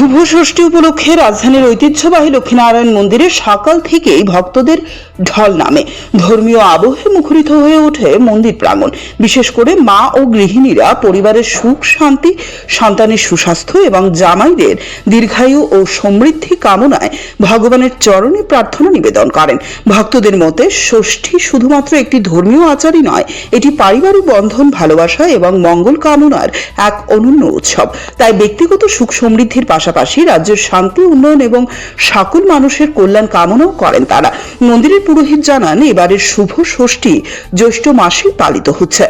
শুভ ষষ্ঠী উপলক্ষে রাজধানীর ঐতিহ্যবাহী লক্ষ্মীনারায়ণ মন্দিরে সকাল থেকেই ভক্তদের ঢল নামে। ধর্মীয় আবহে মুখরিত হয়ে ওঠে মন্দির প্রাঙ্গণ। বিশেষ করে মা ও গৃহিণীরা পরিবারের সুখ শান্তি, সন্তানের সুস্বাস্থ্য এবং জামাইদের দীর্ঘায়ু ও সমৃদ্ধি কামনায় ভগবানের চরণে প্রার্থনা নিবেদন করেন। ভক্তদের মতে ষষ্ঠী শুধুমাত্র একটি ধর্মীয় আচারই নয়, এটি পারিবারিক বন্ধন, ভালোবাসা এবং মঙ্গল কামনার এক অনন্য উৎসব। তাই ব্যক্তিগত সুখ সমৃদ্ধির পাশাপাশি রাজ্যের শান্তি, উন্নয়ন এবং সকল মানুষের কল্যাণ কামনাও করেন তারা। মন্দিরের পুরোহিত জানান, এবারের শুভ ষষ্ঠী জ্যৈষ্ঠ মাসে পালিত হচ্ছে,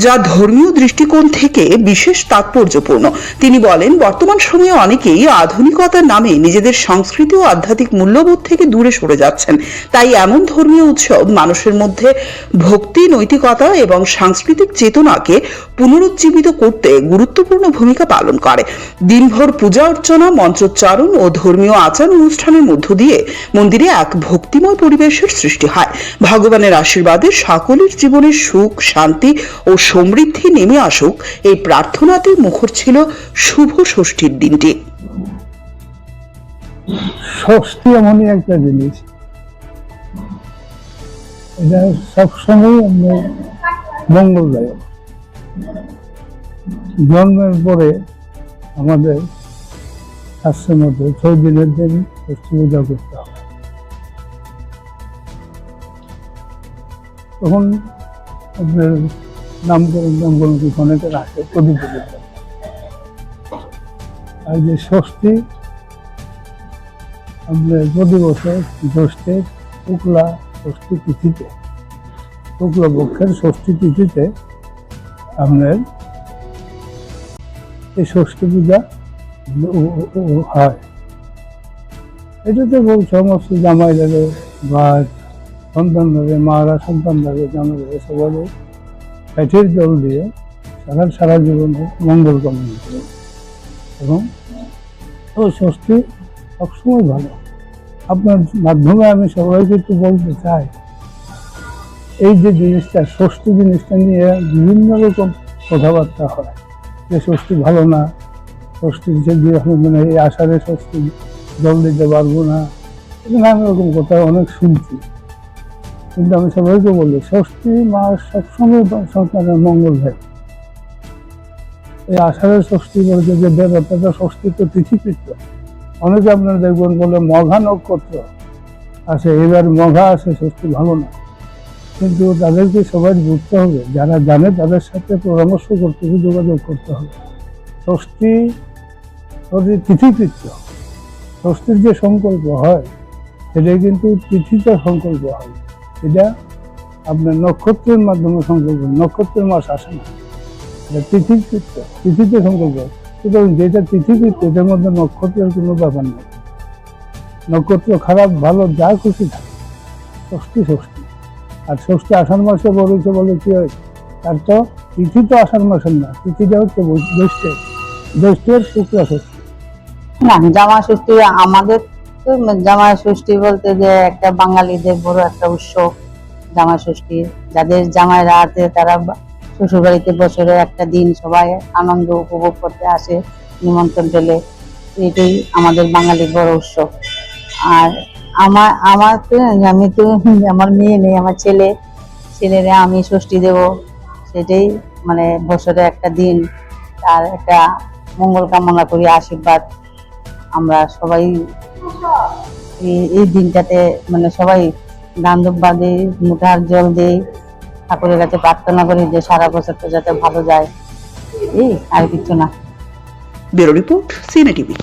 যা ধর্মীয় দৃষ্টিকোণ থেকে বিশেষ তাৎপর্যপূর্ণ। তিনি বলেন, বর্তমান সময়ে অনেকেই আধুনিকতার নামে নিজেদের সংস্কৃতি ও আধ্যাত্মিক মূল্যবোধ থেকে দূরে সরে যাচ্ছেন। তাই এমন ধর্মীয় উৎসব মানুষের মধ্যে ভক্তি, নৈতিকতা এবং সাংস্কৃতিক চেতনাকে পুনরুজ্জীবিত করতে গুরুত্বপূর্ণ ভূমিকা পালন করে। দিনভর পূজা অর্চনা, মন্ত্রোচ্চারণ ও ধর্মীয় আচার অনুষ্ঠানের মধ্য দিয়ে মন্দিরে এক ভক্তিময় পরিবেশের সৃষ্টি হয়। ভগবানের আশীর্বাদে সকলের জীবনে সুখ, শান্তি ও সমৃদ্ধি নেমে আসুক, এই প্রার্থনাতে মুখর ছিল শুভ ষষ্ঠীর দিনটি। ষষ্ঠী এমনই একটা জিনিস, এটা সবসময় মঙ্গলদায়ক। জন্মের পরে আমাদের শাস্ত্রের মধ্যে 6 দিনের দিন ষষ্ঠী পূজা করতে হবে। তখন আপনার নামকরণ অনেকের আসে প্রদীপ। আর যে ষষ্ঠী আপনার প্রতি বছর জ্যৈষ্ঠের শুক্লা ষষ্ঠী তিথিতে, শুক্লা পক্ষের ষষ্ঠী তিথিতে আপনার এই ষষ্ঠী পূজা হয়। এটাতে সমস্ত জামাইদারে বা সন্তানদারে, মারা সন্তানদারে, জামাইদারে সবাই কাঠের জল দিয়ে সারা জীবনে মঙ্গল কামনা করে। এবং ওই ষষ্ঠী সবসময় ভালো। আপনার মাধ্যমে আমি সবাইকে একটু বলতে চাই, এই যে জিনিসটা, ষষ্ঠী জিনিসটা নিয়ে বিভিন্ন রকম কথাবার্তা হয় যে ষষ্ঠী ভালো না, ষষ্ঠী যে মানে এই আষাঢ়ে ষষ্ঠী জল দিতে পারবো না, নানা রকম কথা অনেক শুনছি। কিন্তু আমি সবাইকে বলি, ষষ্ঠী মাস সবসময় সন্তানের মঙ্গল হয়। এই আষাঢ়ের ষষ্ঠী বলতে যে দেবতা, ষষ্ঠী তো তিথিকৃত্য। অনেকে আপনারা দেখবেন বলে মঘা নক্ষত্র আছে, এবার মঘা আছে, ষষ্ঠী ভালো না। কিন্তু তাদেরকে সবাই বুঝতে হবে, যারা জানে তাদের সাথে পরামর্শ করতে হবে, যোগাযোগ করতে হবে। ষষ্ঠী তিথিকৃত্য, ষষ্ঠীর যে সংকল্প হয় সেটাই কিন্তু তিথিতে সংকল্প হয়। এটা আপনার নক্ষত্রের মাধ্যমে সংকল্প, নক্ষত্রের মাস আসে না, এটা তিথিকৃত্য, তিথিতে সংকল্প। সুতরাং যেটা তিথিকৃত্য, এটার মধ্যে নক্ষত্রের কোনো ব্যাপার নেই। নক্ষত্র খারাপ ভালো যা খুশি থাকে, ষষ্ঠী ষষ্ঠী। আর ষষ্ঠী আষাঢ় মাসে বলেছে বলে কি হয়, তার তো তিথি তো আষাঢ় মাসের না, তিথিটা হচ্ছে জ্যৈষ্ঠের শুক্লা ষষ্ঠী। না, জামা ষষ্ঠী আমাদের তো, জামা ষষ্ঠী বলতে যে একটা বাঙালিদের বড় একটা উৎসব জামা ষষ্ঠী। যাদের জামাইরা আছে তারা শ্বশুর বাড়িতে বছরে একটা দিন সবাই আনন্দ উপভোগ করতে আসে নিমন্ত্রণ পেলে। এটাই আমাদের বাঙালির বড় উৎসব। আর আমার তো, আমি তো, আমার মেয়ে নেই, আমার ছেলেরা আমি ষষ্ঠী দেব, সেটাই মানে বছরে একটা দিন তার একটা মঙ্গল কামনা করি, আশীর্বাদ। আমরা সবাই এই দিনটাতে মানে সবাই দান দুব্বা দিই, মুঠার জল দিই, ঠাকুরের কাছে প্রার্থনা করি যে সারা বছরটা যাতে ভালো যায়, এই আর কিছু না। ব্যুরো রিপোর্ট, সিনে টিভি।